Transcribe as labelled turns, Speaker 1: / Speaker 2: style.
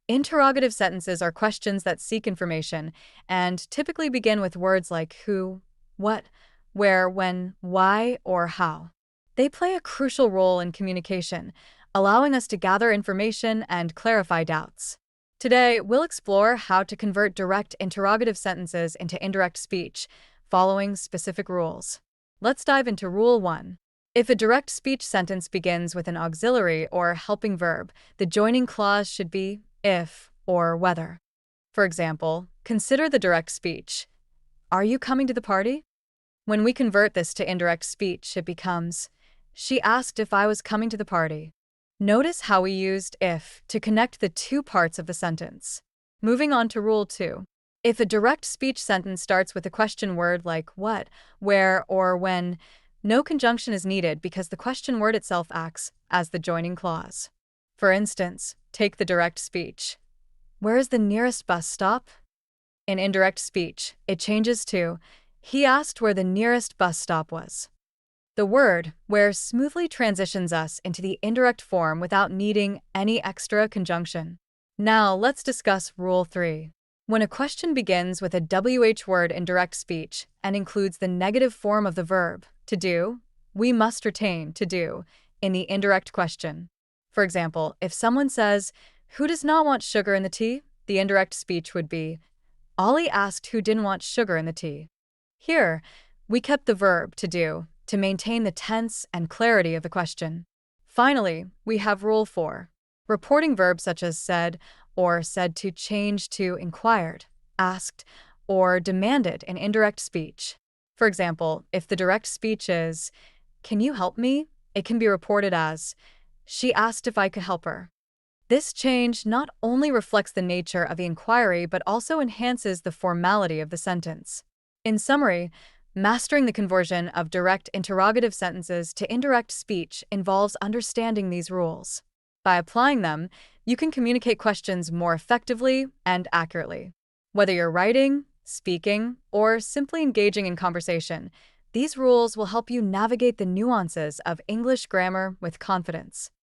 Speaker 1: Interrogative sentences are questions that seek information and typically begin with words like who, what, where, when, why, or how. They play a crucial role in communication, allowing us to gather information and clarify doubts. Today, we'll explore how to convert direct interrogative sentences into indirect speech, following specific rules. Let's dive into Rule 1. If a direct speech sentence begins with an auxiliary or helping verb, the joining clause should be if or whether. For example, consider the direct speech. Are you coming to the party? When we convert this to indirect speech, it becomes, she asked if I was coming to the party. Notice how we used if to connect the two parts of the sentence. Moving on to Rule 2. If a direct speech sentence starts with a question word like what, where, or when, no conjunction is needed because the question word itself acts as the joining clause. For instance, take the direct speech. Where is the nearest bus stop? In indirect speech, it changes to, he asked where the nearest bus stop was. The word where smoothly transitions us into the indirect form without needing any extra conjunction. Now let's discuss Rule 3. When a question begins with a WH word in direct speech and includes the negative form of the verb, to do, we must retain to do in the indirect question. For example, if someone says, who does not want sugar in the tea? The indirect speech would be, Ollie asked who didn't want sugar in the tea. Here, we kept the verb to do to maintain the tense and clarity of the question. Finally, we have Rule 4. Reporting verbs such as said or said to change to inquired, asked, or demanded in indirect speech. For example, if the direct speech is, can you help me? It can be reported as, she asked if I could help her. This change not only reflects the nature of the inquiry but also enhances the formality of the sentence. In summary, mastering the conversion of direct interrogative sentences to indirect speech involves understanding these rules. By applying them, you can communicate questions more effectively and accurately. Whether you're writing, speaking, or simply engaging in conversation, these rules will help you navigate the nuances of English grammar with confidence.